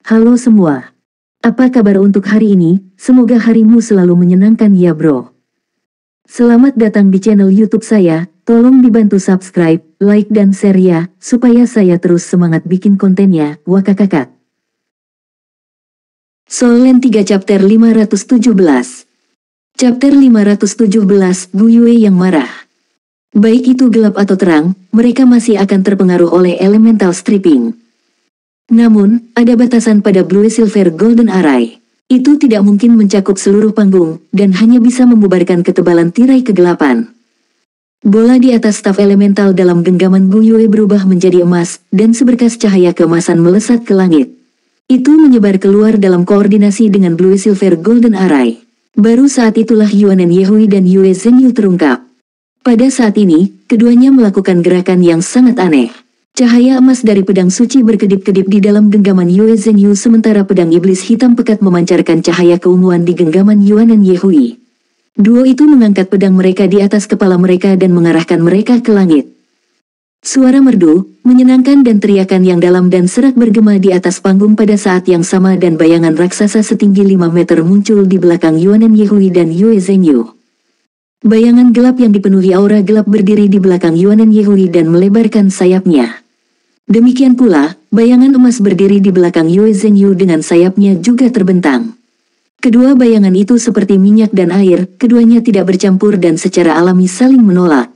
Halo semua. Apa kabar untuk hari ini? Semoga harimu selalu menyenangkan ya bro. Selamat datang di channel YouTube saya. Tolong dibantu subscribe, like dan share ya, supaya saya terus semangat bikin kontennya. Wakakakak. Soul Land 3 Chapter 517. Chapter 517, Bu Yue yang marah. Baik itu gelap atau terang, mereka masih akan terpengaruh oleh elemental stripping. Namun, ada batasan pada Blue Silver Golden Array. Itu tidak mungkin mencakup seluruh panggung, dan hanya bisa membubarkan ketebalan tirai kegelapan. Bola di atas staf elemental dalam genggaman Bu Yue berubah menjadi emas, dan seberkas cahaya keemasan melesat ke langit. Itu menyebar keluar dalam koordinasi dengan Blue Silver Golden Array. Baru saat itulah Yuanen Yehui dan Yue Zhenyu terungkap. Pada saat ini, keduanya melakukan gerakan yang sangat aneh. Cahaya emas dari pedang suci berkedip-kedip di dalam genggaman Yue Zhenyu sementara pedang iblis hitam pekat memancarkan cahaya keunguan di genggaman Yuanen Yehui. Duo itu mengangkat pedang mereka di atas kepala mereka dan mengarahkan mereka ke langit. Suara merdu, menyenangkan dan teriakan yang dalam dan serak bergema di atas panggung pada saat yang sama dan bayangan raksasa setinggi 5 meter muncul di belakang Yuanen Yehui dan Yue Zhenyu. Bayangan gelap yang dipenuhi aura gelap berdiri di belakang Yuanen Yehui dan melebarkan sayapnya. Demikian pula, bayangan emas berdiri di belakang Yue Zhenyu dengan sayapnya juga terbentang. Kedua bayangan itu seperti minyak dan air, keduanya tidak bercampur dan secara alami saling menolak.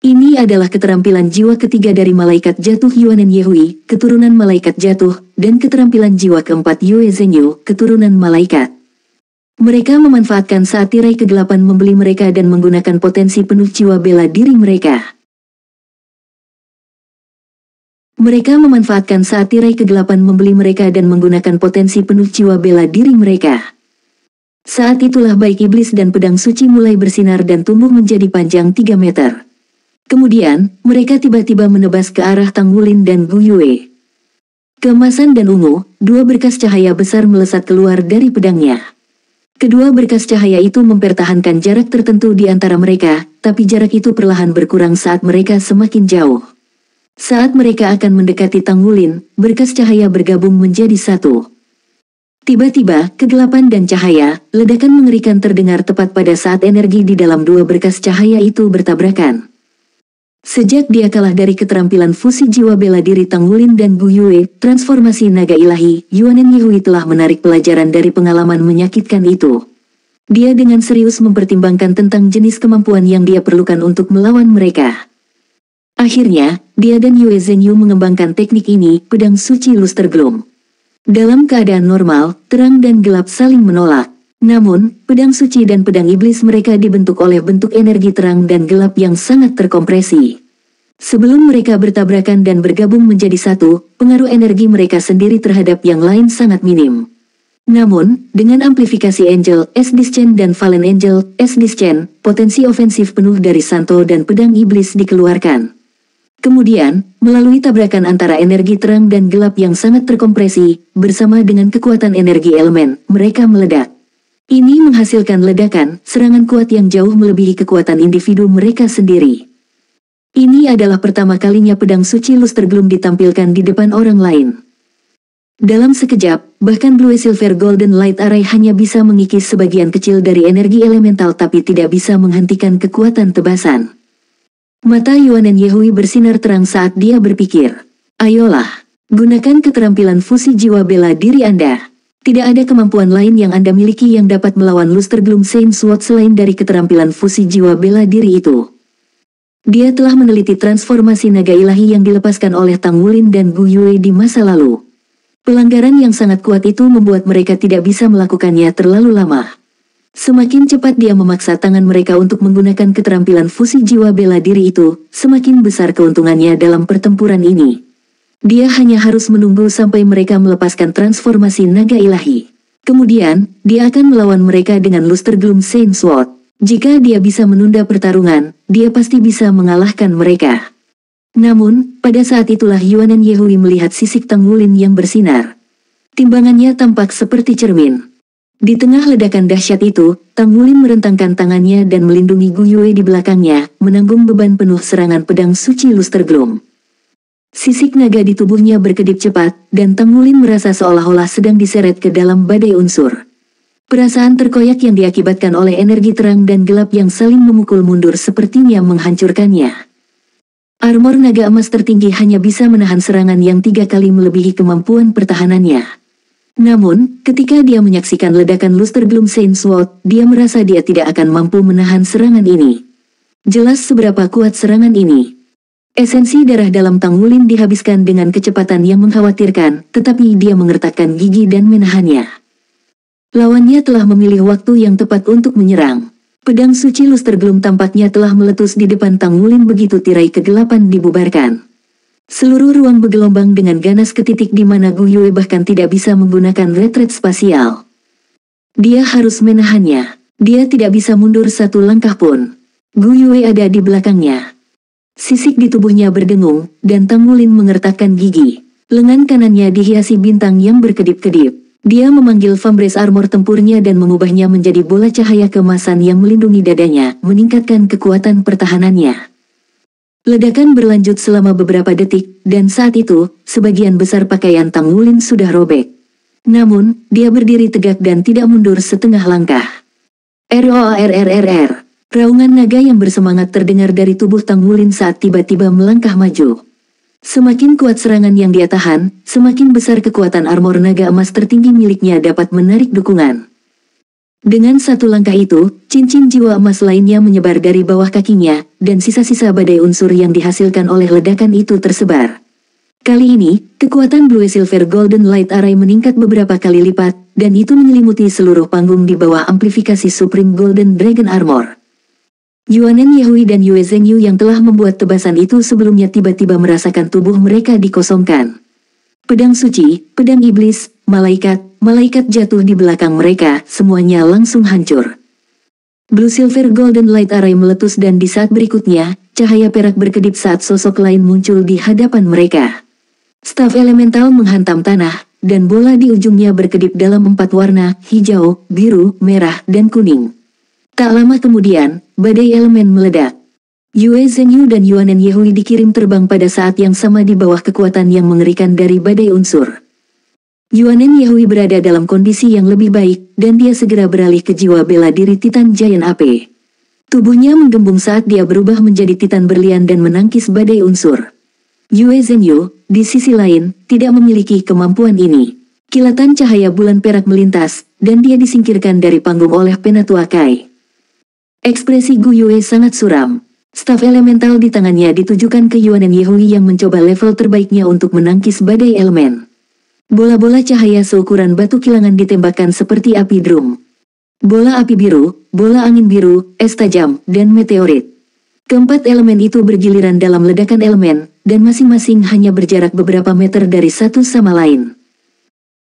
Ini adalah keterampilan jiwa ketiga dari malaikat jatuh Yuanen Yehui, keturunan malaikat jatuh, dan keterampilan jiwa keempat Yue Zhenyu, keturunan malaikat. Mereka memanfaatkan saat tirai kegelapan membeli mereka dan menggunakan potensi penuh jiwa bela diri mereka. Mereka memanfaatkan saat tirai kegelapan membeli mereka dan menggunakan potensi penuh jiwa bela diri mereka. Saat itulah baik iblis dan pedang suci mulai bersinar dan tumbuh menjadi panjang 3 meter. Kemudian, mereka tiba-tiba menebas ke arah Tang Wulin dan Gu Yue. Keemasan dan ungu, dua berkas cahaya besar melesat keluar dari pedangnya. Kedua berkas cahaya itu mempertahankan jarak tertentu di antara mereka, tapi jarak itu perlahan berkurang saat mereka semakin jauh. Saat mereka akan mendekati Tang Wulin, berkas cahaya bergabung menjadi satu. Tiba-tiba, kegelapan dan cahaya, ledakan mengerikan terdengar tepat pada saat energi di dalam dua berkas cahaya itu bertabrakan. Sejak dia kalah dari keterampilan fusi jiwa bela diri Tang Wulin dan Gu Yue, transformasi naga ilahi, Yuanen Yehui telah menarik pelajaran dari pengalaman menyakitkan itu. Dia dengan serius mempertimbangkan tentang jenis kemampuan yang dia perlukan untuk melawan mereka. Akhirnya, dia dan Yue Zhenyu mengembangkan teknik ini, pedang suci Luster Gloom. Dalam keadaan normal, terang dan gelap saling menolak. Namun, pedang suci dan pedang iblis mereka dibentuk oleh bentuk energi terang dan gelap yang sangat terkompresi. Sebelum mereka bertabrakan dan bergabung menjadi satu, pengaruh energi mereka sendiri terhadap yang lain sangat minim. Namun, dengan amplifikasi Angel, S-Discen dan Fallen Angel, S-Discen, potensi ofensif penuh dari Santo dan pedang iblis dikeluarkan. Kemudian, melalui tabrakan antara energi terang dan gelap yang sangat terkompresi, bersama dengan kekuatan energi elemen, mereka meledak. Ini menghasilkan ledakan, serangan kuat yang jauh melebihi kekuatan individu mereka sendiri. Ini adalah pertama kalinya pedang suci Luster Gloom ditampilkan di depan orang lain. Dalam sekejap, bahkan Blue Silver Golden Light Array hanya bisa mengikis sebagian kecil dari energi elemental tapi tidak bisa menghentikan kekuatan tebasan. Mata Yuanen Yehui bersinar terang saat dia berpikir, ayolah, gunakan keterampilan fusi jiwa bela diri Anda. Tidak ada kemampuan lain yang Anda miliki yang dapat melawan Luster Gloom Saint Sword selain dari keterampilan fusi jiwa bela diri itu. Dia telah meneliti transformasi naga ilahi yang dilepaskan oleh Tang Wulin dan Gu Yue di masa lalu. Pelanggaran yang sangat kuat itu membuat mereka tidak bisa melakukannya terlalu lama. Semakin cepat dia memaksa tangan mereka untuk menggunakan keterampilan fusi jiwa bela diri itu, semakin besar keuntungannya dalam pertempuran ini. Dia hanya harus menunggu sampai mereka melepaskan transformasi naga ilahi. Kemudian, dia akan melawan mereka dengan Luster Gloom Saint Sword. Jika dia bisa menunda pertarungan, dia pasti bisa mengalahkan mereka. Namun, pada saat itulah Yuanen Yehui melihat sisik Tang Wulin yang bersinar. Timbangannya tampak seperti cermin. Di tengah ledakan dahsyat itu, Tang Wulin merentangkan tangannya dan melindungi Gu Yue di belakangnya, menanggung beban penuh serangan pedang suci Luster Gloom. Sisik naga di tubuhnya berkedip cepat, dan Tang Wulin merasa seolah-olah sedang diseret ke dalam badai unsur. Perasaan terkoyak yang diakibatkan oleh energi terang dan gelap yang saling memukul mundur sepertinya menghancurkannya. Armor naga emas tertinggi hanya bisa menahan serangan yang 3 kali melebihi kemampuan pertahanannya. Namun, ketika dia menyaksikan ledakan Luster Gloom Saint Sword, dia merasa dia tidak akan mampu menahan serangan ini. Jelas seberapa kuat serangan ini. Esensi darah dalam Tang Wulin dihabiskan dengan kecepatan yang mengkhawatirkan, tetapi dia mengertakkan gigi dan menahannya. Lawannya telah memilih waktu yang tepat untuk menyerang. Pedang suci Luster Gloom tampaknya telah meletus di depan Tang Wulin begitu tirai kegelapan dibubarkan. Seluruh ruang bergelombang dengan ganas ke titik di mana Gu Yue bahkan tidak bisa menggunakan retret spasial. Dia harus menahannya. Dia tidak bisa mundur satu langkah pun. Gu Yue ada di belakangnya. Sisik di tubuhnya berdengung, dan Tang Wulin mengertakkan gigi. Lengan kanannya dihiasi bintang yang berkedip-kedip. Dia memanggil Vambrace armor tempurnya dan mengubahnya menjadi bola cahaya keemasan yang melindungi dadanya, meningkatkan kekuatan pertahanannya. Ledakan berlanjut selama beberapa detik, dan saat itu, sebagian besar pakaian Tang Wulin sudah robek. Namun, dia berdiri tegak dan tidak mundur setengah langkah. ROARRRR. Raungan naga yang bersemangat terdengar dari tubuh Tang Wulin saat tiba-tiba melangkah maju. Semakin kuat serangan yang dia tahan, semakin besar kekuatan armor naga emas tertinggi miliknya dapat menarik dukungan. Dengan satu langkah itu, cincin jiwa emas lainnya menyebar dari bawah kakinya, dan sisa-sisa badai unsur yang dihasilkan oleh ledakan itu tersebar. Kali ini, kekuatan Blue Silver Golden Light Array meningkat beberapa kali lipat, dan itu menyelimuti seluruh panggung di bawah amplifikasi Supreme Golden Dragon Armor. Yuanen Yehui dan Yue Zhengyu yang telah membuat tebasan itu sebelumnya tiba-tiba merasakan tubuh mereka dikosongkan. Pedang suci, pedang iblis, malaikat jatuh di belakang mereka, semuanya langsung hancur. Blue Silver Golden Light Array meletus dan di saat berikutnya, cahaya perak berkedip saat sosok lain muncul di hadapan mereka. Staf elemental menghantam tanah, dan bola di ujungnya berkedip dalam 4 warna, hijau, biru, merah, dan kuning. Tak lama kemudian, badai elemen meledak. Yue Zhengyu dan Yuanen Yehui dikirim terbang pada saat yang sama di bawah kekuatan yang mengerikan dari badai unsur. Yuanen Yehui berada dalam kondisi yang lebih baik, dan dia segera beralih ke jiwa bela diri Titan Giant AP. Tubuhnya menggembung saat dia berubah menjadi Titan berlian dan menangkis badai unsur. Yue Zhengyu, di sisi lain, tidak memiliki kemampuan ini. Kilatan cahaya bulan perak melintas, dan dia disingkirkan dari panggung oleh Penatua Kai. Ekspresi Gu Yue sangat suram. Staf elemental di tangannya ditujukan ke Yuanen Yehui yang mencoba level terbaiknya untuk menangkis badai elemen. Bola-bola cahaya seukuran batu kilangan ditembakkan seperti api drum. Bola api biru, bola angin biru, es tajam, dan meteorit. Keempat elemen itu bergiliran dalam ledakan elemen, dan masing-masing hanya berjarak beberapa meter dari satu sama lain.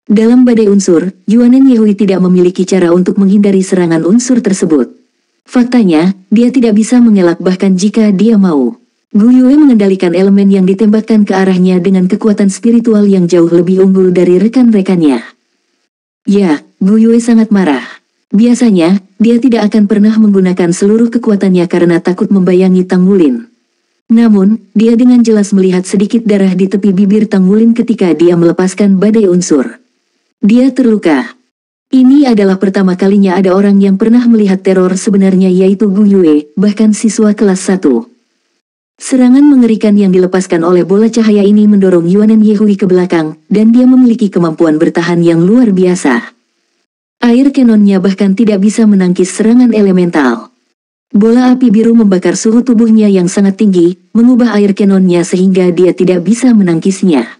Dalam badai unsur, Yuanen Yehui tidak memiliki cara untuk menghindari serangan unsur tersebut. Faktanya, dia tidak bisa mengelak bahkan jika dia mau. Gu Yue mengendalikan elemen yang ditembakkan ke arahnya dengan kekuatan spiritual yang jauh lebih unggul dari rekan-rekannya. Ya, Gu Yue sangat marah. Biasanya, dia tidak akan pernah menggunakan seluruh kekuatannya karena takut membayangi Tang Wulin. Namun, dia dengan jelas melihat sedikit darah di tepi bibir Tang Wulin ketika dia melepaskan badai unsur. Dia terluka. Ini adalah pertama kalinya ada orang yang pernah melihat teror sebenarnya yaitu Gu Yue, bahkan siswa kelas 1. Serangan mengerikan yang dilepaskan oleh bola cahaya ini mendorong Yuanen Yehui ke belakang, dan dia memiliki kemampuan bertahan yang luar biasa. Air kanonnya bahkan tidak bisa menangkis serangan elemental. Bola api biru membakar suhu tubuhnya yang sangat tinggi, mengubah air kanonnya sehingga dia tidak bisa menangkisnya.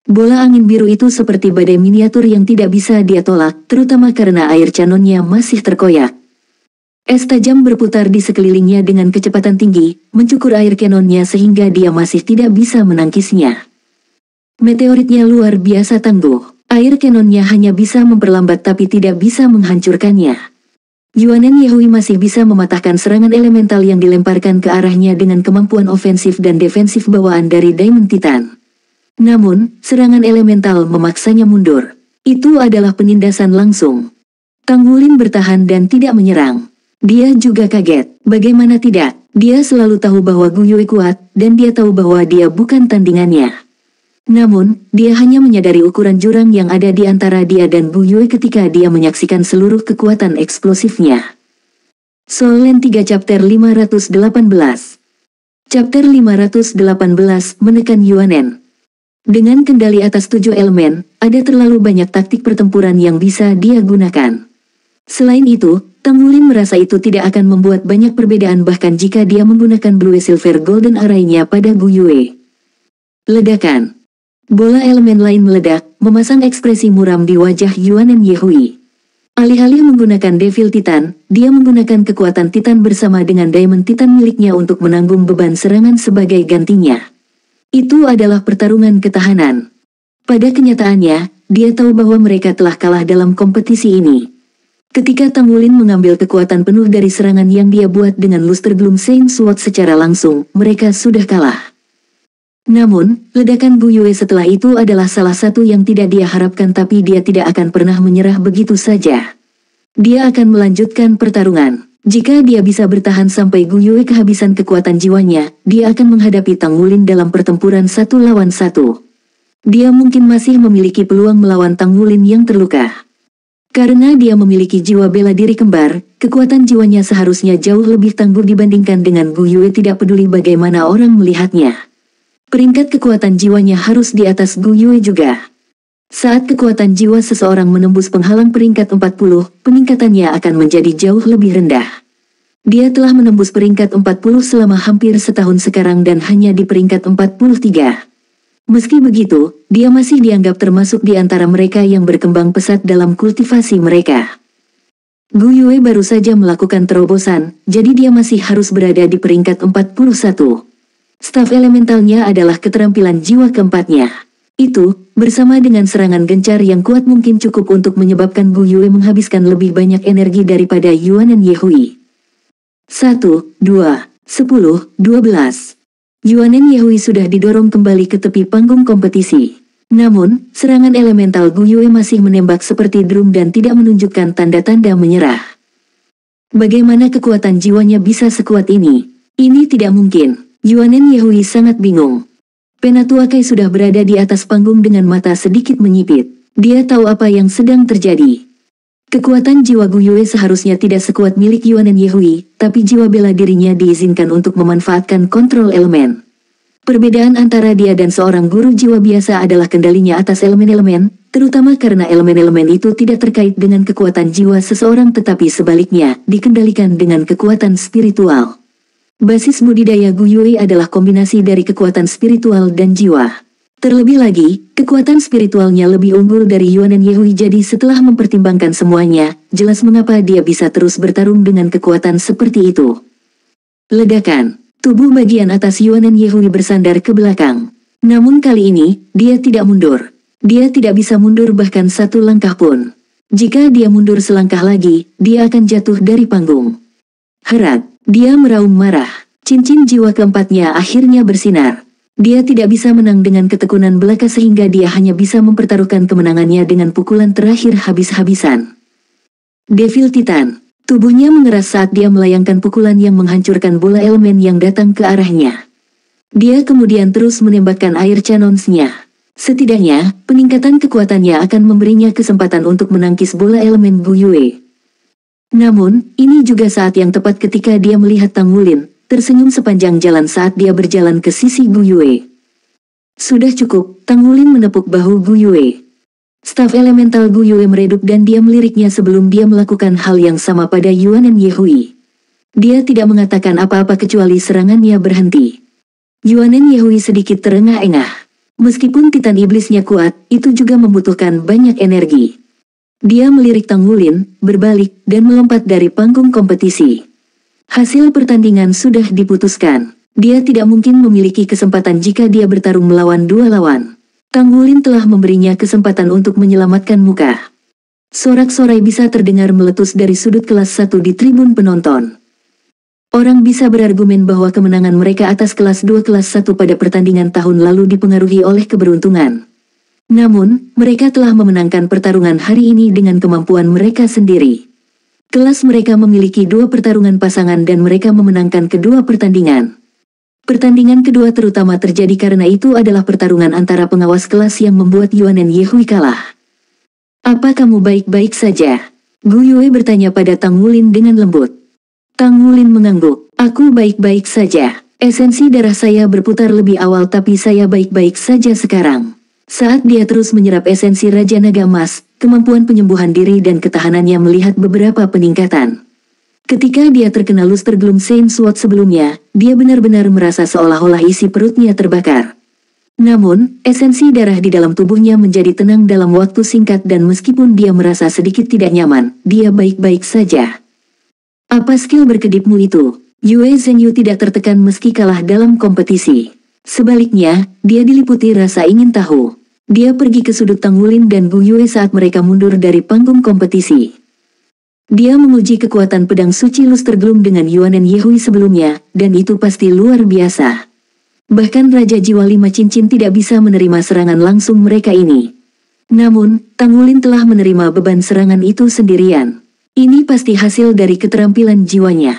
Bola angin biru itu seperti badai miniatur yang tidak bisa dia tolak, terutama karena air canonnya masih terkoyak. Es tajam berputar di sekelilingnya dengan kecepatan tinggi, mencukur air kanonnya sehingga dia masih tidak bisa menangkisnya. Meteoritnya luar biasa tangguh. Air kanonnya hanya bisa memperlambat tapi tidak bisa menghancurkannya. Yuanen Yehui masih bisa mematahkan serangan elemental yang dilemparkan ke arahnya dengan kemampuan ofensif dan defensif bawaan dari Diamond Titan. Namun, serangan elemental memaksanya mundur. Itu adalah penindasan langsung. Tang Wulin bertahan dan tidak menyerang. Dia juga kaget. Bagaimana tidak? Dia selalu tahu bahwa Gu Yue kuat, dan dia tahu bahwa dia bukan tandingannya. Namun, dia hanya menyadari ukuran jurang yang ada di antara dia dan Gu Yue ketika dia menyaksikan seluruh kekuatan eksplosifnya. Soul Land 3 Chapter 518. Chapter 518 Menekan Yuanen. Dengan kendali atas 7 elemen, ada terlalu banyak taktik pertempuran yang bisa dia gunakan. Selain itu, Tang Wulin merasa itu tidak akan membuat banyak perbedaan bahkan jika dia menggunakan Blue Silver Golden Array-nya pada Gu Yue. Ledakan. Bola elemen lain meledak, memasang ekspresi muram di wajah Yuanen Yehui. Alih-alih menggunakan Devil Titan, dia menggunakan kekuatan Titan bersama dengan Diamond Titan miliknya untuk menanggung beban serangan sebagai gantinya. Itu adalah pertarungan ketahanan. Pada kenyataannya, dia tahu bahwa mereka telah kalah dalam kompetisi ini. Ketika Tang Wulin mengambil kekuatan penuh dari serangan yang dia buat dengan Luster Gloom Saint Sword secara langsung, mereka sudah kalah. Namun, ledakan Gu Yue setelah itu adalah salah satu yang tidak dia harapkan tapi dia tidak akan pernah menyerah begitu saja. Dia akan melanjutkan pertarungan. Jika dia bisa bertahan sampai Gu Yue kehabisan kekuatan jiwanya, dia akan menghadapi Tang Wulin dalam pertempuran 1 lawan 1. Dia mungkin masih memiliki peluang melawan Tang Wulin yang terluka. Karena dia memiliki jiwa bela diri kembar, kekuatan jiwanya seharusnya jauh lebih tangguh dibandingkan dengan Gu Yue tidak peduli bagaimana orang melihatnya. Peringkat kekuatan jiwanya harus di atas Gu Yue juga. Saat kekuatan jiwa seseorang menembus penghalang peringkat 40, peningkatannya akan menjadi jauh lebih rendah. Dia telah menembus peringkat 40 selama hampir setahun sekarang dan hanya di peringkat 43. Meski begitu, dia masih dianggap termasuk di antara mereka yang berkembang pesat dalam kultivasi mereka. Gu Yue baru saja melakukan terobosan, jadi dia masih harus berada di peringkat 41. Staf elementalnya adalah keterampilan jiwa keempatnya. Itu, bersama dengan serangan gencar yang kuat mungkin cukup untuk menyebabkan Gu Yue menghabiskan lebih banyak energi daripada Yuanen Yehui. 1, 2, 10, 12. Yuanen Yehui sudah didorong kembali ke tepi panggung kompetisi. Namun, serangan elemental Gu Yue masih menembak seperti drum dan tidak menunjukkan tanda-tanda menyerah. Bagaimana kekuatan jiwanya bisa sekuat ini? Ini tidak mungkin. Yuanen Yehui sangat bingung. Penatua Kai sudah berada di atas panggung dengan mata sedikit menyipit. Dia tahu apa yang sedang terjadi. Kekuatan jiwa Gu Yue seharusnya tidak sekuat milik Yuanen Yehui, tapi jiwa bela dirinya diizinkan untuk memanfaatkan kontrol elemen. Perbedaan antara dia dan seorang guru jiwa biasa adalah kendalinya atas elemen-elemen, terutama karena elemen-elemen itu tidak terkait dengan kekuatan jiwa seseorang tetapi sebaliknya, dikendalikan dengan kekuatan spiritual. Basis budidaya Gu Yue adalah kombinasi dari kekuatan spiritual dan jiwa. Terlebih lagi, kekuatan spiritualnya lebih unggul dari Yuanen Yehui jadi setelah mempertimbangkan semuanya, jelas mengapa dia bisa terus bertarung dengan kekuatan seperti itu. Ledakan. Tubuh bagian atas Yuanen Yehui bersandar ke belakang. Namun kali ini, dia tidak mundur. Dia tidak bisa mundur bahkan satu langkah pun. Jika dia mundur selangkah lagi, dia akan jatuh dari panggung. Herat, dia meraung marah. Cincin jiwa keempatnya akhirnya bersinar. Dia tidak bisa menang dengan ketekunan belaka sehingga dia hanya bisa mempertaruhkan kemenangannya dengan pukulan terakhir habis-habisan. Devil Titan. Tubuhnya mengeras saat dia melayangkan pukulan yang menghancurkan bola elemen yang datang ke arahnya. Dia kemudian terus menembakkan air cannons-nya. Setidaknya, peningkatan kekuatannya akan memberinya kesempatan untuk menangkis bola elemen Gu Yue. Namun, ini juga saat yang tepat ketika dia melihat Tang Wulin tersenyum sepanjang jalan saat dia berjalan ke sisi Gu Yue. Sudah cukup, Tang Wulin menepuk bahu Gu Yue. Staf elemental Gu Yue meredup dan dia meliriknya sebelum dia melakukan hal yang sama pada Yuanen Yehui. Dia tidak mengatakan apa-apa kecuali serangannya berhenti. Yuanen Yehui sedikit terengah-engah. Meskipun Titan Iblisnya kuat, itu juga membutuhkan banyak energi. Dia melirik Tang Wulin, berbalik, dan melompat dari panggung kompetisi. Hasil pertandingan sudah diputuskan. Dia tidak mungkin memiliki kesempatan jika dia bertarung melawan dua lawan. Tang Wulin telah memberinya kesempatan untuk menyelamatkan muka. Sorak-sorai bisa terdengar meletus dari sudut kelas 1 di tribun penonton. Orang bisa berargumen bahwa kemenangan mereka atas kelas 2 kelas 1 pada pertandingan tahun lalu dipengaruhi oleh keberuntungan. Namun, mereka telah memenangkan pertarungan hari ini dengan kemampuan mereka sendiri. Kelas mereka memiliki 2 pertarungan pasangan dan mereka memenangkan kedua pertandingan. Pertandingan kedua terutama terjadi karena itu adalah pertarungan antara pengawas kelas yang membuat Yuan Yehui kalah. Apa kamu baik-baik saja? Gu Yue bertanya pada Tang Wulin dengan lembut. Tang Wulin mengangguk. Aku baik-baik saja. Esensi darah saya berputar lebih awal tapi saya baik-baik saja sekarang. Saat dia terus menyerap esensi Raja Naga Emas, kemampuan penyembuhan diri dan ketahanannya melihat beberapa peningkatan. Ketika dia terkena Luster Gloom Saint Sword sebelumnya, dia benar-benar merasa seolah-olah isi perutnya terbakar. Namun, esensi darah di dalam tubuhnya menjadi tenang dalam waktu singkat dan meskipun dia merasa sedikit tidak nyaman, dia baik-baik saja. Apa skill berkedipmu itu? Yue Zhenyu tidak tertekan meski kalah dalam kompetisi. Sebaliknya, dia diliputi rasa ingin tahu. Dia pergi ke sudut Tang Wulin dan Gu Yue saat mereka mundur dari panggung kompetisi. Dia menguji kekuatan pedang suci Luster Gloom dengan Yuan Yehui sebelumnya, dan itu pasti luar biasa. Bahkan Raja Jiwa 5 Cincin tidak bisa menerima serangan langsung mereka ini. Namun, Tang Wulin telah menerima beban serangan itu sendirian. Ini pasti hasil dari keterampilan jiwanya.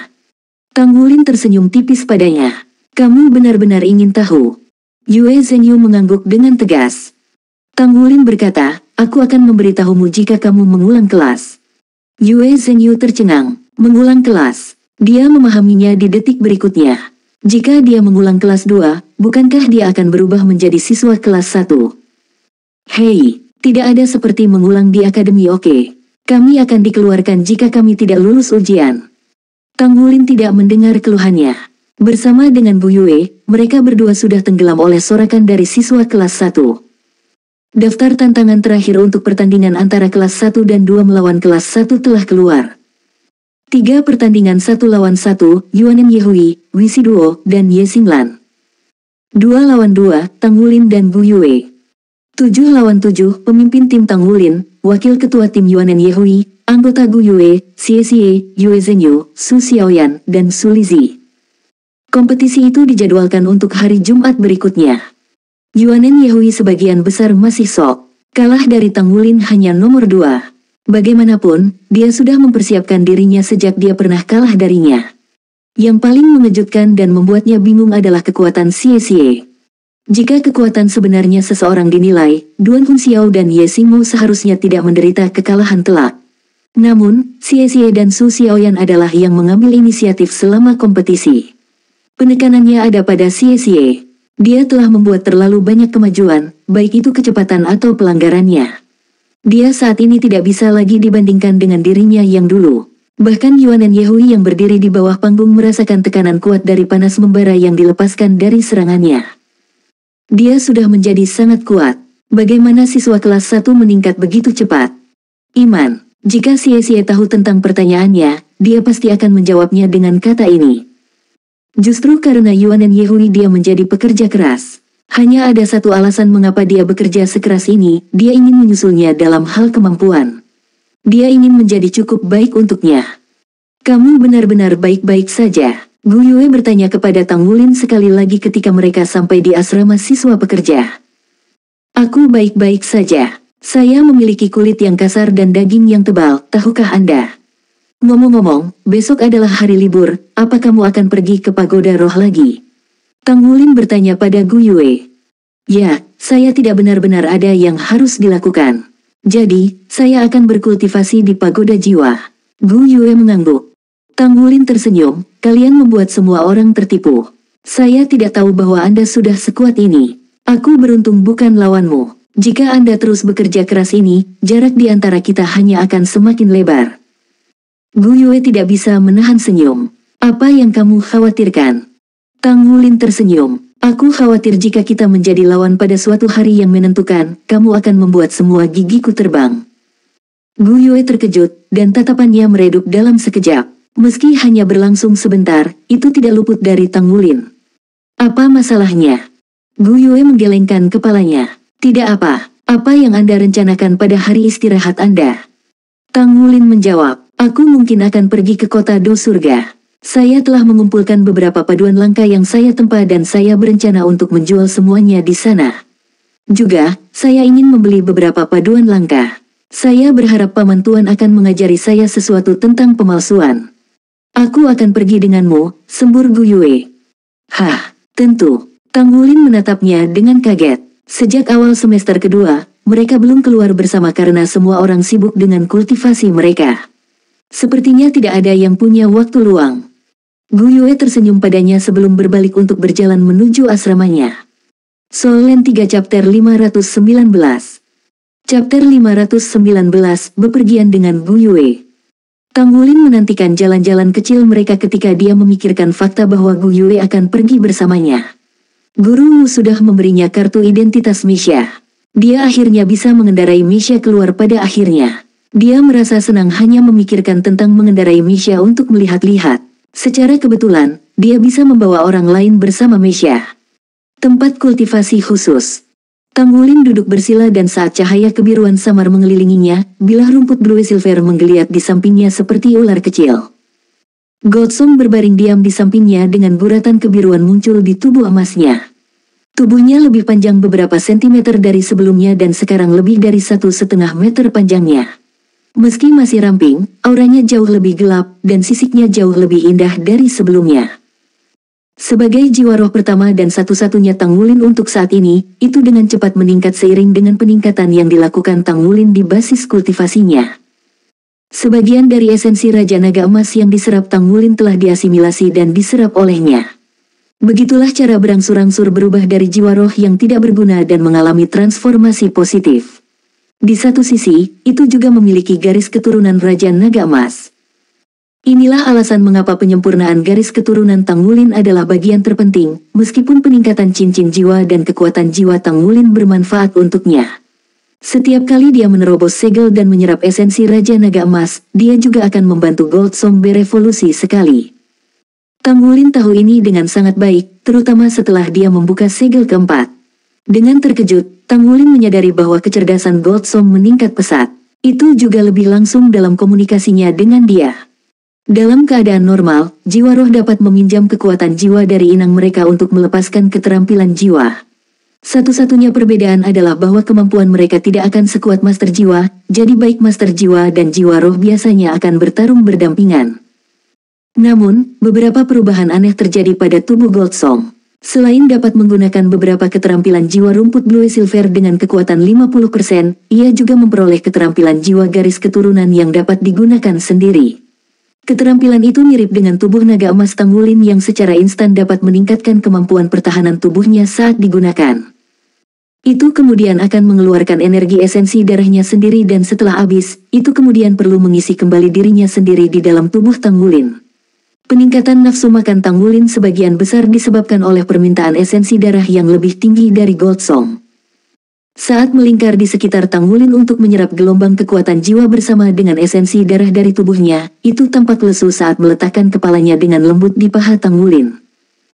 Tang Wulin tersenyum tipis padanya. Kamu benar-benar ingin tahu. Yue Zhenyu mengangguk dengan tegas. Tang Wulin berkata, aku akan memberitahumu jika kamu mengulang kelas. Yue Zhenyu tercengang. Mengulang kelas. Dia memahaminya di detik berikutnya. Jika dia mengulang kelas 2, bukankah dia akan berubah menjadi siswa kelas 1? Hei, tidak ada seperti mengulang di akademi oke. Kami akan dikeluarkan jika kami tidak lulus ujian. Tang Wulin tidak mendengar keluhannya. Bersama dengan Gu Yue, mereka berdua sudah tenggelam oleh sorakan dari siswa kelas 1. Daftar tantangan terakhir untuk pertandingan antara kelas 1 dan 2 melawan kelas 1 telah keluar. 3 pertandingan 1 lawan 1, Yuan Yehui, Wisi Duo, dan Ye Xinglan. 2 lawan 2, Tang Wulin dan Gu Yue. 7 lawan 7, pemimpin tim Tang Wulin, wakil ketua tim Yuan Yehui, anggota Gu Yue, Xie, Yue Zhenyu, Su Xiaoyan, dan Su Lizi. Kompetisi itu dijadwalkan untuk hari Jumat berikutnya. Yuan Yehui sebagian besar masih sok. Kalah dari Tang Wulin hanya nomor 2. Bagaimanapun, dia sudah mempersiapkan dirinya sejak dia pernah kalah darinya. Yang paling mengejutkan dan membuatnya bingung adalah kekuatan Xie. Jika kekuatan sebenarnya seseorang dinilai, Duan Hunxiao dan Ye Xingmu seharusnya tidak menderita kekalahan telak. Namun, Xie dan Su Xiaoyan adalah yang mengambil inisiatif selama kompetisi. Penekanannya ada pada Xie. Dia telah membuat terlalu banyak kemajuan, baik itu kecepatan atau pelanggarannya. Dia saat ini tidak bisa lagi dibandingkan dengan dirinya yang dulu. Bahkan Yuan Yehui yang berdiri di bawah panggung merasakan tekanan kuat dari panas membara yang dilepaskan dari serangannya. Dia sudah menjadi sangat kuat. Bagaimana siswa kelas 1 meningkat begitu cepat? Iman. Jika Xie tahu tentang pertanyaannya, dia pasti akan menjawabnya dengan kata ini. Justru karena Yuan Yehui dia menjadi pekerja keras. Hanya ada satu alasan mengapa dia bekerja sekeras ini, dia ingin menyusulnya dalam hal kemampuan. Dia ingin menjadi cukup baik untuknya. Kamu benar-benar baik-baik saja? Gu Yue bertanya kepada Tang Wulin sekali lagi ketika mereka sampai di asrama siswa pekerja. Aku baik-baik saja. Saya memiliki kulit yang kasar dan daging yang tebal, tahukah Anda? Ngomong-ngomong, besok adalah hari libur, apa kamu akan pergi ke pagoda roh lagi? Tang Wulin bertanya pada Gu Yue. Ya, saya tidak benar-benar ada yang harus dilakukan. Jadi, saya akan berkultivasi di pagoda jiwa. Gu Yue mengangguk. Tang Wulin tersenyum, kalian membuat semua orang tertipu. Saya tidak tahu bahwa Anda sudah sekuat ini. Aku beruntung bukan lawanmu. Jika Anda terus bekerja keras ini, jarak di antara kita hanya akan semakin lebar. Gu Yue tidak bisa menahan senyum. Apa yang kamu khawatirkan? Tang Wulin tersenyum. Aku khawatir jika kita menjadi lawan pada suatu hari yang menentukan, kamu akan membuat semua gigiku terbang. Gu Yue terkejut, dan tatapannya meredup dalam sekejap. Meski hanya berlangsung sebentar, itu tidak luput dari Tang Wulin. Apa masalahnya? Gu Yue menggelengkan kepalanya. Tidak apa. Apa yang Anda rencanakan pada hari istirahat Anda? Tang Wulin menjawab, aku mungkin akan pergi ke kota Do Surga. Saya telah mengumpulkan beberapa paduan langka yang saya tempa dan saya berencana untuk menjual semuanya di sana. Juga, saya ingin membeli beberapa paduan langka. Saya berharap Paman Tuan akan mengajari saya sesuatu tentang pemalsuan. Aku akan pergi denganmu, sembur Gu Yue. Hah, tentu. Tang Wulin menatapnya dengan kaget. Sejak awal semester kedua, mereka belum keluar bersama karena semua orang sibuk dengan kultivasi mereka. Sepertinya tidak ada yang punya waktu luang. Gu Yue tersenyum padanya sebelum berbalik untuk berjalan menuju asramanya. Soul Land 3 Chapter 519. Chapter 519, Bepergian dengan Gu Yue. Tang Wulin menantikan jalan-jalan kecil mereka ketika dia memikirkan fakta bahwa Gu Yue akan pergi bersamanya. Guru Wu sudah memberinya kartu identitas Misha. Dia akhirnya bisa mengendarai Misha keluar pada akhirnya. Dia merasa senang hanya memikirkan tentang mengendarai Misha untuk melihat-lihat. Secara kebetulan, dia bisa membawa orang lain bersama Misha. Tempat kultivasi khusus. Tang Wulin duduk bersila dan saat cahaya kebiruan samar mengelilinginya, bilah rumput blue silver menggeliat di sampingnya seperti ular kecil. Godsong berbaring diam di sampingnya dengan guratan kebiruan muncul di tubuh emasnya. Tubuhnya lebih panjang beberapa sentimeter dari sebelumnya dan sekarang lebih dari 1,5 meter panjangnya. Meski masih ramping, auranya jauh lebih gelap dan sisiknya jauh lebih indah dari sebelumnya. Sebagai jiwa roh pertama dan satu-satunya Tang Wulin untuk saat ini, itu dengan cepat meningkat seiring dengan peningkatan yang dilakukan Tang Wulin di basis kultivasinya. Sebagian dari esensi Raja Naga Emas yang diserap Tang Wulin telah diasimilasi dan diserap olehnya. Begitulah cara berangsur-angsur berubah dari jiwa roh yang tidak berguna dan mengalami transformasi positif. Di satu sisi, itu juga memiliki garis keturunan Raja Naga Emas. Inilah alasan mengapa penyempurnaan garis keturunan Tang Wulin adalah bagian terpenting, meskipun peningkatan cincin jiwa dan kekuatan jiwa Tang Wulin bermanfaat untuknya. Setiap kali dia menerobos segel dan menyerap esensi Raja Naga Emas, dia juga akan membantu Goldsong berevolusi sekali. Tang Wulin tahu ini dengan sangat baik, terutama setelah dia membuka segel keempat. Dengan terkejut, Tang Wulin menyadari bahwa kecerdasan Goldsong meningkat pesat. Itu juga lebih langsung dalam komunikasinya dengan dia. Dalam keadaan normal, jiwa roh dapat meminjam kekuatan jiwa dari inang mereka untuk melepaskan keterampilan jiwa. Satu-satunya perbedaan adalah bahwa kemampuan mereka tidak akan sekuat master jiwa, jadi baik master jiwa dan jiwa roh biasanya akan bertarung berdampingan. Namun, beberapa perubahan aneh terjadi pada tubuh Goldsong. Selain dapat menggunakan beberapa keterampilan jiwa rumput blue silver dengan kekuatan 50%, ia juga memperoleh keterampilan jiwa garis keturunan yang dapat digunakan sendiri. Keterampilan itu mirip dengan tubuh naga emas Tang Wulin yang secara instan dapat meningkatkan kemampuan pertahanan tubuhnya saat digunakan. Itu kemudian akan mengeluarkan energi esensi darahnya sendiri dan setelah habis, itu kemudian perlu mengisi kembali dirinya sendiri di dalam tubuh Tang Wulin. Peningkatan nafsu makan Tang Wulin sebagian besar disebabkan oleh permintaan esensi darah yang lebih tinggi dari Goldsong. Saat melingkar di sekitar Tang Wulin untuk menyerap gelombang kekuatan jiwa bersama dengan esensi darah dari tubuhnya, itu tampak lesu saat meletakkan kepalanya dengan lembut di paha Tang Wulin.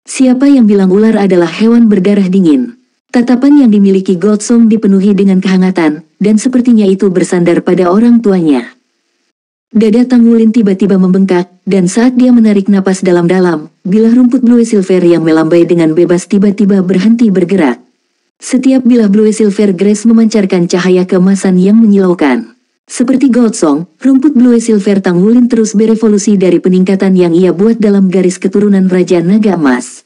Siapa yang bilang ular adalah hewan berdarah dingin? Tatapan yang dimiliki Goldsong dipenuhi dengan kehangatan, dan sepertinya itu bersandar pada orang tuanya. Dada Tang Wulin tiba-tiba membengkak, dan saat dia menarik napas dalam-dalam, bilah rumput blue silver yang melambai dengan bebas tiba-tiba berhenti bergerak. Setiap bilah blue silver grace memancarkan cahaya keemasan yang menyilaukan. Seperti Goldsong, rumput blue silver Tang Wulin terus berevolusi dari peningkatan yang ia buat dalam garis keturunan Raja Naga Emas.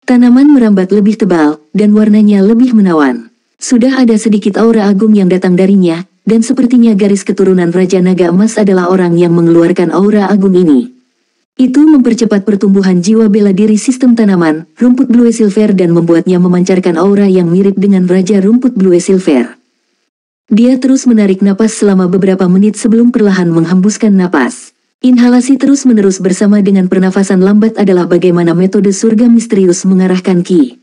Tanaman merambat lebih tebal, dan warnanya lebih menawan. Sudah ada sedikit aura agung yang datang darinya, dan sepertinya garis keturunan Raja Naga Emas adalah orang yang mengeluarkan aura agung ini. Itu mempercepat pertumbuhan jiwa bela diri sistem tanaman, rumput blue silver dan membuatnya memancarkan aura yang mirip dengan Raja Rumput Blue Silver. Dia terus menarik napas selama beberapa menit sebelum perlahan menghembuskan napas. Inhalasi terus-menerus bersama dengan pernafasan lambat adalah bagaimana metode surga misterius mengarahkan ki.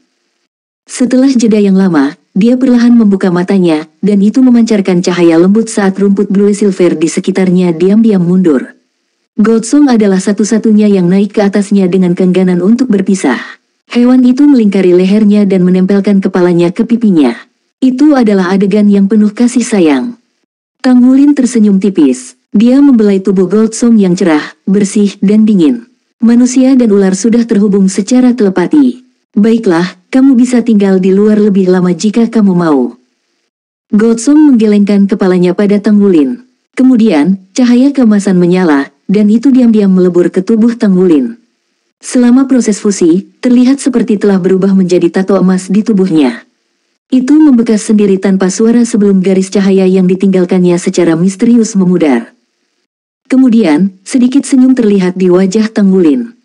Setelah jeda yang lama, dia perlahan membuka matanya, dan itu memancarkan cahaya lembut saat rumput blue silver di sekitarnya diam-diam mundur. Goldsong adalah satu-satunya yang naik ke atasnya dengan keengganan untuk berpisah. Hewan itu melingkari lehernya dan menempelkan kepalanya ke pipinya. Itu adalah adegan yang penuh kasih sayang. Tang Wulin tersenyum tipis. Dia membelai tubuh Goldsong yang cerah, bersih, dan dingin. Manusia dan ular sudah terhubung secara telepati. Baiklah, kamu bisa tinggal di luar lebih lama jika kamu mau. Godsong menggelengkan kepalanya pada Tang Wulin. Kemudian, cahaya keemasan menyala, dan itu diam-diam melebur ke tubuh Tang Wulin. Selama proses fusi, terlihat seperti telah berubah menjadi tato emas di tubuhnya. Itu membekas sendiri tanpa suara sebelum garis cahaya yang ditinggalkannya secara misterius memudar. Kemudian, sedikit senyum terlihat di wajah Tang Wulin.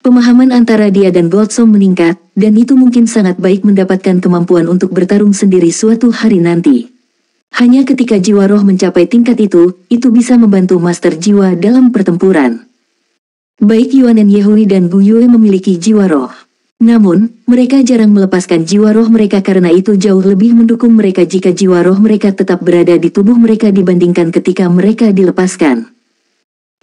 Pemahaman antara dia dan Godsong meningkat, dan itu mungkin sangat baik mendapatkan kemampuan untuk bertarung sendiri suatu hari nanti. Hanya ketika jiwa roh mencapai tingkat itu bisa membantu master jiwa dalam pertempuran. Baik Yuanen Yehui dan Gu Yue memiliki jiwa roh. Namun, mereka jarang melepaskan jiwa roh mereka karena itu jauh lebih mendukung mereka jika jiwa roh mereka tetap berada di tubuh mereka dibandingkan ketika mereka dilepaskan.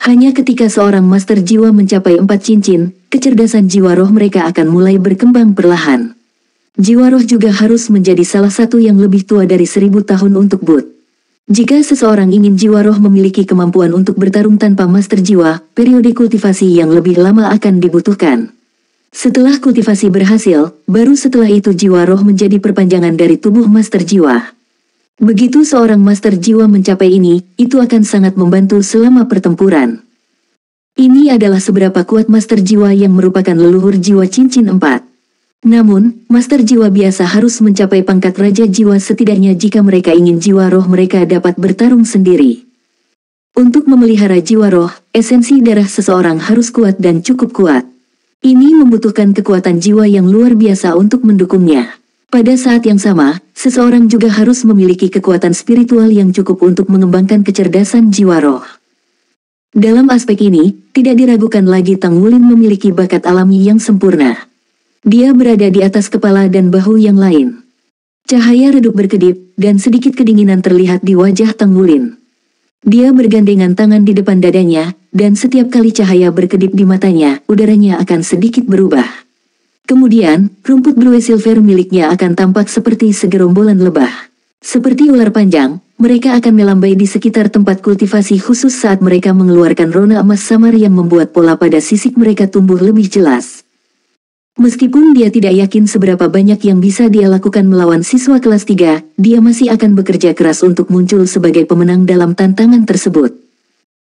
Hanya ketika seorang master jiwa mencapai 4 cincin, kecerdasan jiwa roh mereka akan mulai berkembang perlahan. Jiwa roh juga harus menjadi salah satu yang lebih tua dari 1000 tahun untuk Bud. Jika seseorang ingin jiwa roh memiliki kemampuan untuk bertarung tanpa master jiwa, periode kultivasi yang lebih lama akan dibutuhkan. Setelah kultivasi berhasil, baru setelah itu jiwa roh menjadi perpanjangan dari tubuh master jiwa. Begitu seorang master jiwa mencapai ini, itu akan sangat membantu selama pertempuran. Ini adalah seberapa kuat master jiwa yang merupakan leluhur jiwa cincin 4. Namun, master jiwa biasa harus mencapai pangkat raja jiwa setidaknya jika mereka ingin jiwa roh mereka dapat bertarung sendiri. Untuk memelihara jiwa roh, esensi darah seseorang harus kuat dan cukup kuat. Ini membutuhkan kekuatan jiwa yang luar biasa untuk mendukungnya. Pada saat yang sama, seseorang juga harus memiliki kekuatan spiritual yang cukup untuk mengembangkan kecerdasan jiwa roh. Dalam aspek ini, tidak diragukan lagi Tang Wulin memiliki bakat alami yang sempurna. Dia berada di atas kepala dan bahu yang lain. Cahaya redup berkedip, dan sedikit kedinginan terlihat di wajah Tang Wulin. Dia bergandengan tangan di depan dadanya, dan setiap kali cahaya berkedip di matanya, udaranya akan sedikit berubah. Kemudian, rumput blue silver miliknya akan tampak seperti segerombolan lebah. Seperti ular panjang, mereka akan melambai di sekitar tempat kultivasi khusus saat mereka mengeluarkan rona emas samar yang membuat pola pada sisik mereka tumbuh lebih jelas. Meskipun dia tidak yakin seberapa banyak yang bisa dia lakukan melawan siswa kelas 3, dia masih akan bekerja keras untuk muncul sebagai pemenang dalam tantangan tersebut.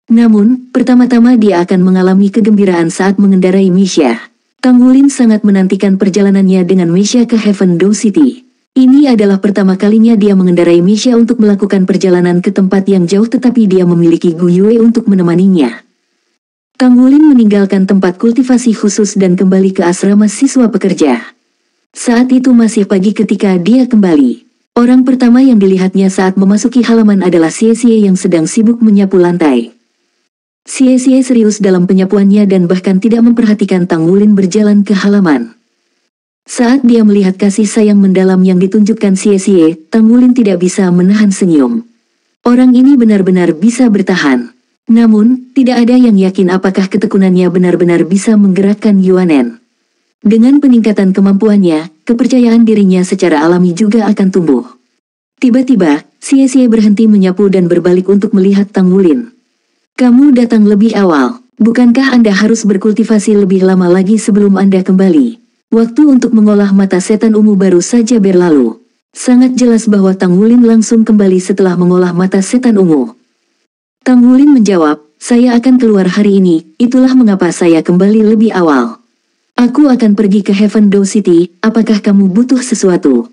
Namun, pertama-tama dia akan mengalami kegembiraan saat mengendarai Misha. Tang Wulin sangat menantikan perjalanannya dengan Misha ke Heaven Dow City. Ini adalah pertama kalinya dia mengendarai Misha untuk melakukan perjalanan ke tempat yang jauh tetapi dia memiliki Gu Yue untuk menemaninya. Tang Wulin meninggalkan tempat kultivasi khusus dan kembali ke asrama siswa pekerja. Saat itu masih pagi ketika dia kembali. Orang pertama yang dilihatnya saat memasuki halaman adalah Xie Xie yang sedang sibuk menyapu lantai. Xie Xie serius dalam penyapuannya dan bahkan tidak memperhatikan Tang Wulin berjalan ke halaman. Saat dia melihat kasih sayang mendalam yang ditunjukkan Xie Xie, Tang Wulin tidak bisa menahan senyum. Orang ini benar-benar bisa bertahan. Namun, tidak ada yang yakin apakah ketekunannya benar-benar bisa menggerakkan Yuanen. Dengan peningkatan kemampuannya, kepercayaan dirinya secara alami juga akan tumbuh. Tiba-tiba, Xie Xie berhenti menyapu dan berbalik untuk melihat Tang Wulin. Kamu datang lebih awal, bukankah Anda harus berkultivasi lebih lama lagi sebelum Anda kembali? Waktu untuk mengolah mata setan ungu baru saja berlalu. Sangat jelas bahwa Tang Wulin langsung kembali setelah mengolah mata setan ungu. Tang Wulin menjawab, saya akan keluar hari ini, itulah mengapa saya kembali lebih awal. Aku akan pergi ke Heaven Dow City, apakah kamu butuh sesuatu?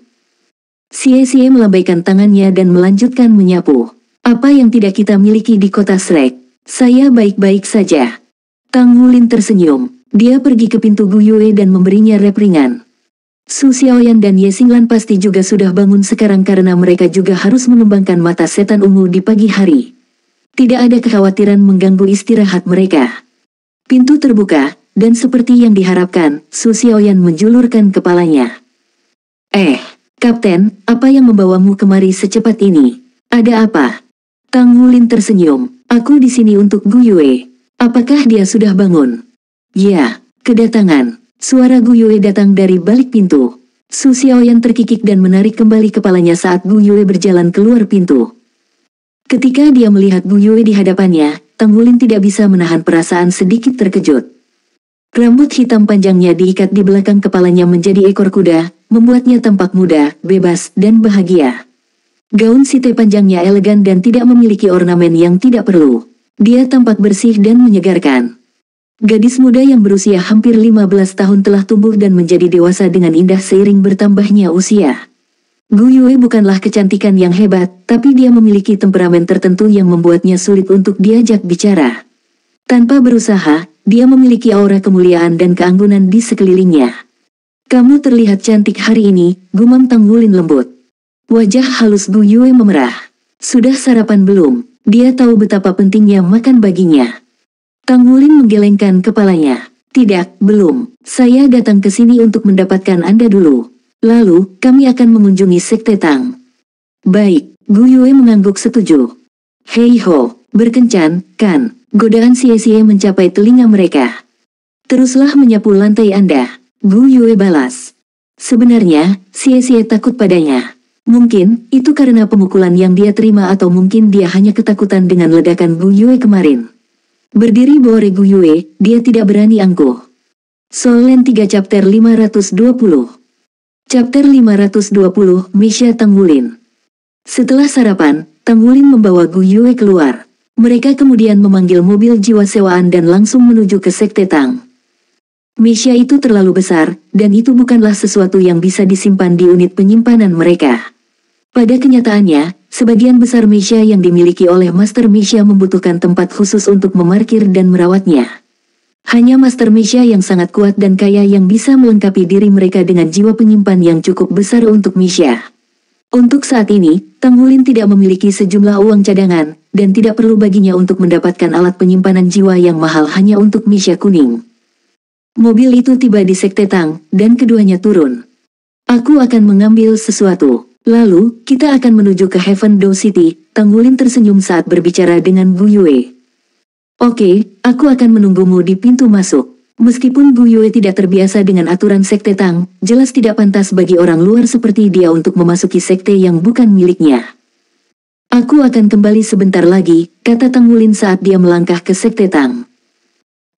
Xie Xie melambaikan tangannya dan melanjutkan menyapu. Apa yang tidak kita miliki di kota Shrek? Saya baik-baik saja. Tang Wulin tersenyum. Dia pergi ke pintu Gu Yue dan memberinya rep ringan. Su Xiaoyan dan Ye Xinglan pasti juga sudah bangun sekarang karena mereka juga harus mengembangkan mata setan ungu di pagi hari. Tidak ada kekhawatiran mengganggu istirahat mereka. Pintu terbuka, dan seperti yang diharapkan, Su Xiaoyan menjulurkan kepalanya. Kapten, apa yang membawamu kemari secepat ini? Ada apa? Tang Wulin tersenyum. Aku di sini untuk Gu Yue. Apakah dia sudah bangun? Ya, kedatangan. Suara Gu Yue datang dari balik pintu. Su Xiaoyan terkikik dan menarik kembali kepalanya saat Gu Yue berjalan keluar pintu. Ketika dia melihat Gu Yue di hadapannya, Tang Wulin tidak bisa menahan perasaan sedikit terkejut. Rambut hitam panjangnya diikat di belakang kepalanya menjadi ekor kuda, membuatnya tampak muda, bebas, dan bahagia. Gaun site panjangnya elegan dan tidak memiliki ornamen yang tidak perlu. Dia tampak bersih dan menyegarkan. Gadis muda yang berusia hampir 15 tahun telah tumbuh dan menjadi dewasa dengan indah seiring bertambahnya usia. Gu Yue bukanlah kecantikan yang hebat, tapi dia memiliki temperamen tertentu yang membuatnya sulit untuk diajak bicara. Tanpa berusaha, dia memiliki aura kemuliaan dan keanggunan di sekelilingnya. "Kamu terlihat cantik hari ini," gumam Tang Wulin lembut. Wajah halus Gu Yue memerah. "Sudah sarapan belum?" Dia tahu betapa pentingnya makan baginya. Tang Wulin menggelengkan kepalanya. "Tidak, belum. Saya datang ke sini untuk mendapatkan Anda dulu. Lalu, kami akan mengunjungi Sekte Tang." "Baik," Gu Yue mengangguk setuju. "Hei ho, berkencan, kan?" Godaan sia-sia mencapai telinga mereka. "Teruslah menyapu lantai Anda," Gu Yue balas. Sebenarnya, sia-sia takut padanya. Mungkin, itu karena pemukulan yang dia terima atau mungkin dia hanya ketakutan dengan ledakan Gu Yue kemarin. Berdiri bore Gu Yue, dia tidak berani angkuh. Solen 3 chapter 520. Chapter 520, Misha Tang Wulin. Setelah sarapan, Tang Wulin membawa Gu Yue keluar. Mereka kemudian memanggil mobil jiwa sewaan dan langsung menuju ke Sekte Tang. Misha itu terlalu besar, dan itu bukanlah sesuatu yang bisa disimpan di unit penyimpanan mereka. Pada kenyataannya, sebagian besar Misha yang dimiliki oleh Master Misha membutuhkan tempat khusus untuk memarkir dan merawatnya. Hanya Master Misha yang sangat kuat dan kaya yang bisa melengkapi diri mereka dengan jiwa penyimpan yang cukup besar untuk Misha. Untuk saat ini, Tang Wulin tidak memiliki sejumlah uang cadangan, dan tidak perlu baginya untuk mendapatkan alat penyimpanan jiwa yang mahal hanya untuk Misha kuning. Mobil itu tiba di Sekte Tang, dan keduanya turun. "Aku akan mengambil sesuatu. Lalu, kita akan menuju ke Heaven Dow City," Tang Wulin tersenyum saat berbicara dengan Gu Yue. "Oke, aku akan menunggumu di pintu masuk." Meskipun Gu Yue tidak terbiasa dengan aturan Sekte Tang, jelas tidak pantas bagi orang luar seperti dia untuk memasuki sekte yang bukan miliknya. "Aku akan kembali sebentar lagi," kata Tang Wulin saat dia melangkah ke Sekte Tang.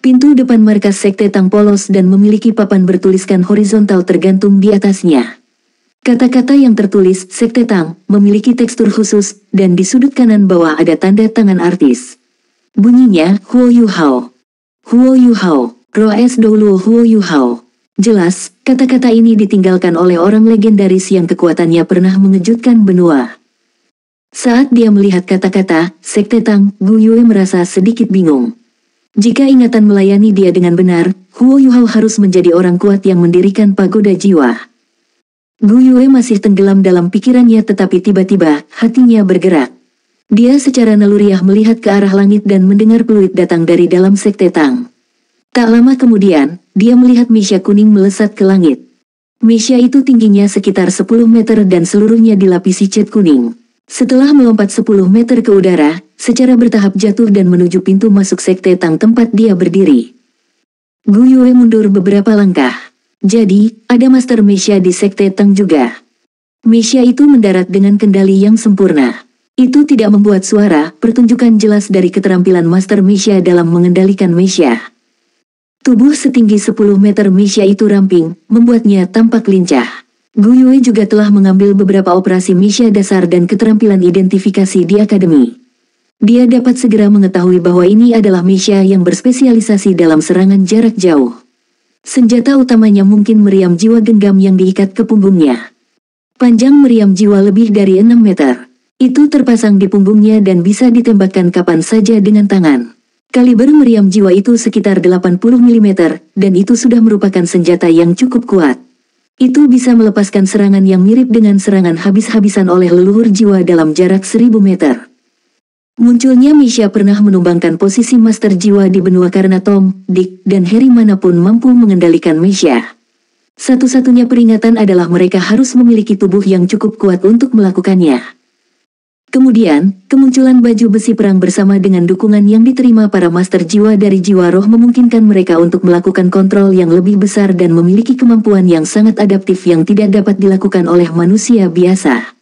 Pintu depan markas Sekte Tang polos dan memiliki papan bertuliskan horizontal tergantung di atasnya. Kata-kata yang tertulis Sekte Tang memiliki tekstur khusus, dan di sudut kanan bawah ada tanda tangan artis. Bunyinya, Huo Yu Hao. Huo Yu Hao, Roes Dou Huo Yu Hao. Jelas, kata-kata ini ditinggalkan oleh orang legendaris yang kekuatannya pernah mengejutkan benua. Saat dia melihat kata-kata Sekte Tang, Gu Yue merasa sedikit bingung. Jika ingatan melayani dia dengan benar, Huo Yu Hao harus menjadi orang kuat yang mendirikan pagoda jiwa. Gu Yue masih tenggelam dalam pikirannya, tetapi tiba-tiba, hatinya bergerak. Dia secara naluriah melihat ke arah langit dan mendengar peluit datang dari dalam Sekte Tang. Tak lama kemudian, dia melihat Misha kuning melesat ke langit. Misha itu tingginya sekitar 10 meter dan seluruhnya dilapisi cat kuning. Setelah melompat 10 meter ke udara, secara bertahap jatuh dan menuju pintu masuk Sekte Tang tempat dia berdiri. Gu Yue mundur beberapa langkah. Jadi, ada Master Misha di Sekte Tang juga. Misha itu mendarat dengan kendali yang sempurna. Itu tidak membuat suara, pertunjukan jelas dari keterampilan Master Misha dalam mengendalikan Misha. Tubuh setinggi 10 meter Misha itu ramping, membuatnya tampak lincah. Gu Yue juga telah mengambil beberapa operasi Misha dasar dan keterampilan identifikasi di akademi. Dia dapat segera mengetahui bahwa ini adalah Misha yang berspesialisasi dalam serangan jarak jauh. Senjata utamanya mungkin meriam jiwa genggam yang diikat ke punggungnya. Panjang meriam jiwa lebih dari 6 meter. Itu terpasang di punggungnya dan bisa ditembakkan kapan saja dengan tangan. Kaliber meriam jiwa itu sekitar 80 mm, dan itu sudah merupakan senjata yang cukup kuat. Itu bisa melepaskan serangan yang mirip dengan serangan habis-habisan oleh leluhur jiwa dalam jarak 1000 meter. Munculnya Misha pernah menumbangkan posisi Master Jiwa di benua karena Tom, Dick, dan Harry manapun mampu mengendalikan Misha. Satu-satunya peringatan adalah mereka harus memiliki tubuh yang cukup kuat untuk melakukannya. Kemudian, kemunculan baju besi perang bersama dengan dukungan yang diterima para Master Jiwa dari Jiwa Roh memungkinkan mereka untuk melakukan kontrol yang lebih besar dan memiliki kemampuan yang sangat adaptif yang tidak dapat dilakukan oleh manusia biasa.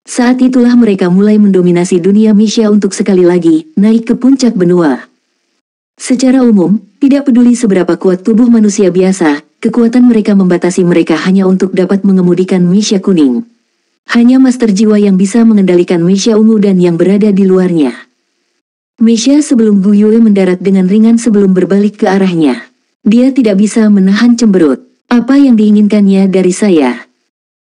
Saat itulah mereka mulai mendominasi dunia Misha untuk sekali lagi naik ke puncak benua. Secara umum, tidak peduli seberapa kuat tubuh manusia biasa, kekuatan mereka membatasi mereka hanya untuk dapat mengemudikan Misha kuning. Hanya Master Jiwa yang bisa mengendalikan Meisha ungu dan yang berada di luarnya. Meisha sebelum Gu Yue mendarat dengan ringan sebelum berbalik ke arahnya. Dia tidak bisa menahan cemberut. Apa yang diinginkannya dari saya?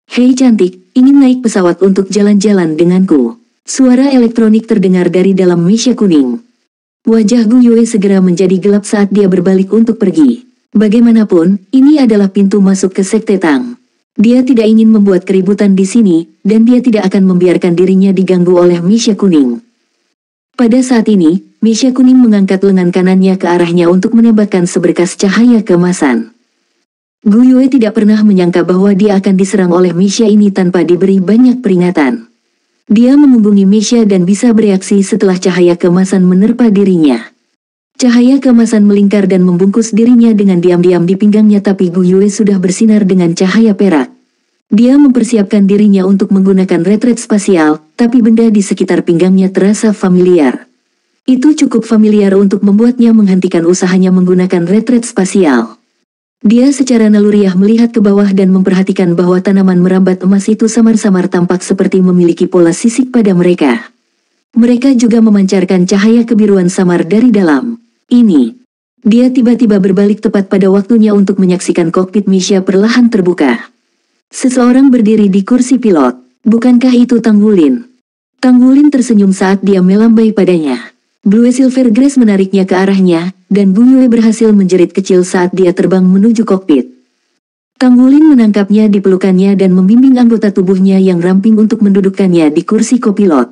Hei cantik, ingin naik pesawat untuk jalan-jalan denganku. Suara elektronik terdengar dari dalam Meisha kuning. Wajah Gu Yue segera menjadi gelap saat dia berbalik untuk pergi. Bagaimanapun, ini adalah pintu masuk ke Sekte Tang. Dia tidak ingin membuat keributan di sini, dan dia tidak akan membiarkan dirinya diganggu oleh Meisha kuning. Pada saat ini, Meisha kuning mengangkat lengan kanannya ke arahnya untuk menembakkan seberkas cahaya keemasan. Gu Yue tidak pernah menyangka bahwa dia akan diserang oleh Meisha ini tanpa diberi banyak peringatan. Dia memunggungi Meisha dan bisa bereaksi setelah cahaya keemasan menerpa dirinya. Cahaya keemasan melingkar dan membungkus dirinya dengan diam-diam di pinggangnya, tapi Gu Yue sudah bersinar dengan cahaya perak. Dia mempersiapkan dirinya untuk menggunakan retret spasial, tapi benda di sekitar pinggangnya terasa familiar. Itu cukup familiar untuk membuatnya menghentikan usahanya menggunakan retret spasial. Dia secara naluriah melihat ke bawah dan memperhatikan bahwa tanaman merambat emas itu samar-samar tampak seperti memiliki pola sisik pada mereka. Mereka juga memancarkan cahaya kebiruan samar dari dalam. Ini. Dia tiba-tiba berbalik tepat pada waktunya untuk menyaksikan kokpit Meisha perlahan terbuka. Seseorang berdiri di kursi pilot. Bukankah itu Tang Wulin? Tang Wulin tersenyum saat dia melambai padanya. Blue Silver Grace menariknya ke arahnya, dan Gu Yue berhasil menjerit kecil saat dia terbang menuju kokpit. Tang Wulin menangkapnya di pelukannya dan membimbing anggota tubuhnya yang ramping untuk mendudukkannya di kursi kopilot.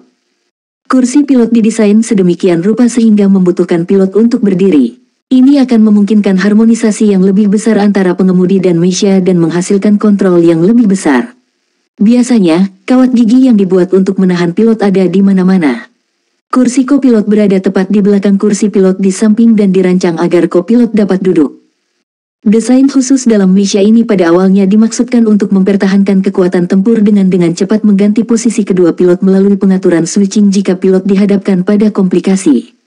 Kursi pilot didesain sedemikian rupa sehingga membutuhkan pilot untuk berdiri. Ini akan memungkinkan harmonisasi yang lebih besar antara pengemudi dan Meisha dan menghasilkan kontrol yang lebih besar. Biasanya, kawat gigi yang dibuat untuk menahan pilot ada di mana-mana. Kursi kopilot berada tepat di belakang kursi pilot di samping dan dirancang agar kopilot dapat duduk. Desain khusus dalam Meisha ini pada awalnya dimaksudkan untuk mempertahankan kekuatan tempur dengan cepat mengganti posisi kedua pilot melalui pengaturan switching jika pilot dihadapkan pada komplikasi.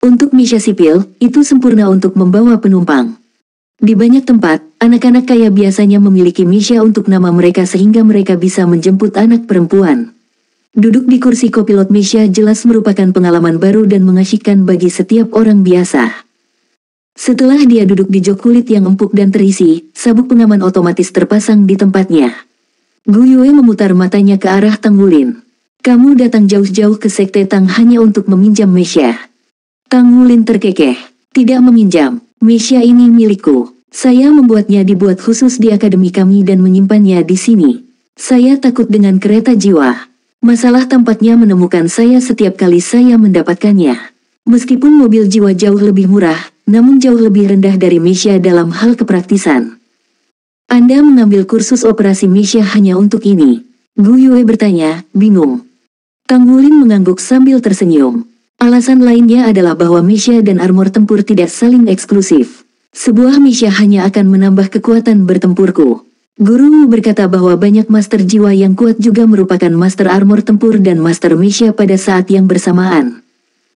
Untuk Meisha sipil, itu sempurna untuk membawa penumpang. Di banyak tempat, anak-anak kaya biasanya memiliki Meisha untuk nama mereka sehingga mereka bisa menjemput anak perempuan. Duduk di kursi kopilot Meisha jelas merupakan pengalaman baru dan mengasyikkan bagi setiap orang biasa. Setelah dia duduk di jok kulit yang empuk dan terisi, sabuk pengaman otomatis terpasang di tempatnya. Gu Yue memutar matanya ke arah Tang Wulin. Kamu datang jauh-jauh ke Sekte Tang hanya untuk meminjam Meisha. Tang Wulin terkekeh. Tidak meminjam, Meisha ini milikku. Saya membuatnya dibuat khusus di akademi kami dan menyimpannya di sini. Saya takut dengan kereta jiwa. Masalah tampaknya menemukan saya setiap kali saya mendapatkannya. Meskipun mobil jiwa jauh lebih murah, namun jauh lebih rendah dari Meisha dalam hal kepraktisan. Anda mengambil kursus operasi Meisha hanya untuk ini? Gu Yue bertanya, bingung. Tang Wulin mengangguk sambil tersenyum. Alasan lainnya adalah bahwa Meisha dan armor tempur tidak saling eksklusif. Sebuah Meisha hanya akan menambah kekuatan bertempurku. Gurumu berkata bahwa banyak master jiwa yang kuat juga merupakan master armor tempur dan master Meisha pada saat yang bersamaan.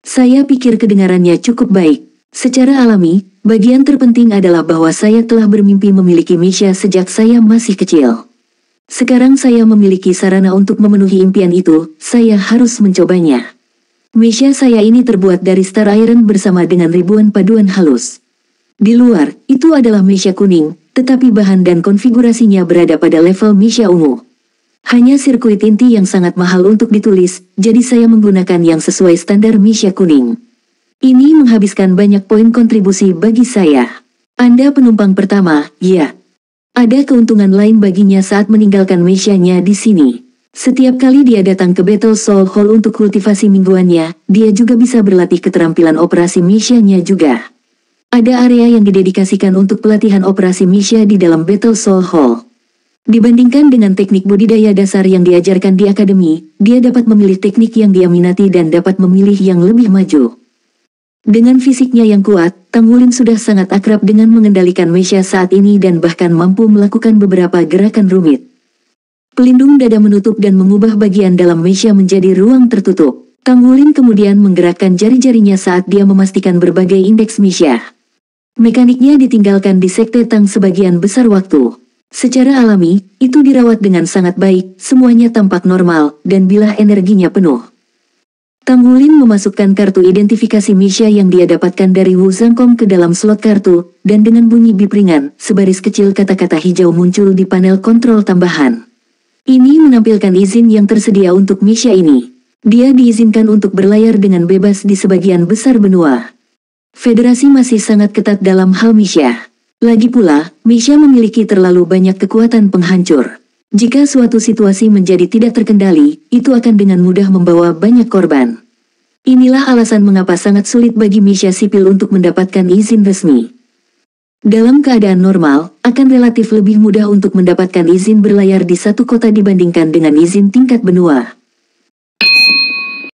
Saya pikir kedengarannya cukup baik. Secara alami, bagian terpenting adalah bahwa saya telah bermimpi memiliki Meisha sejak saya masih kecil. Sekarang saya memiliki sarana untuk memenuhi impian itu, saya harus mencobanya. Meisha saya ini terbuat dari Star Iron bersama dengan ribuan paduan halus. Di luar, itu adalah Meisha kuning, tetapi bahan dan konfigurasinya berada pada level Meisha ungu. Hanya sirkuit inti yang sangat mahal untuk ditulis, jadi saya menggunakan yang sesuai standar Meisha kuning. Ini menghabiskan banyak poin kontribusi bagi saya. Anda penumpang pertama, ya. Ada keuntungan lain baginya saat meninggalkan Meisha-nya di sini. Setiap kali dia datang ke Battle Soul Hall untuk kultivasi mingguannya, dia juga bisa berlatih keterampilan operasi Meisha-nya juga. Ada area yang didedikasikan untuk pelatihan operasi Meisha di dalam Battle Soul Hall. Dibandingkan dengan teknik budidaya dasar yang diajarkan di akademi, dia dapat memilih teknik yang dia minati dan dapat memilih yang lebih maju. Dengan fisiknya yang kuat, Tang Wulin sudah sangat akrab dengan mengendalikan Meisha saat ini dan bahkan mampu melakukan beberapa gerakan rumit. Pelindung dada menutup dan mengubah bagian dalam Meisha menjadi ruang tertutup. Tang Wulin kemudian menggerakkan jari-jarinya saat dia memastikan berbagai indeks Meisha. Mekaniknya ditinggalkan di Sekte Tang sebagian besar waktu. Secara alami, itu dirawat dengan sangat baik, semuanya tampak normal, dan bilah energinya penuh. Tanggulin memasukkan kartu identifikasi Misha yang dia dapatkan dari Wu Zhangkong ke dalam slot kartu, dan dengan bunyi bip ringan, sebaris kecil kata-kata hijau muncul di panel kontrol tambahan. Ini menampilkan izin yang tersedia untuk Misha ini. Dia diizinkan untuk berlayar dengan bebas di sebagian besar benua. Federasi masih sangat ketat dalam hal Misha. Lagi pula, Misha memiliki terlalu banyak kekuatan penghancur. Jika suatu situasi menjadi tidak terkendali, itu akan dengan mudah membawa banyak korban. Inilah alasan mengapa sangat sulit bagi Misha sipil untuk mendapatkan izin resmi. Dalam keadaan normal, akan relatif lebih mudah untuk mendapatkan izin berlayar di satu kota dibandingkan dengan izin tingkat benua.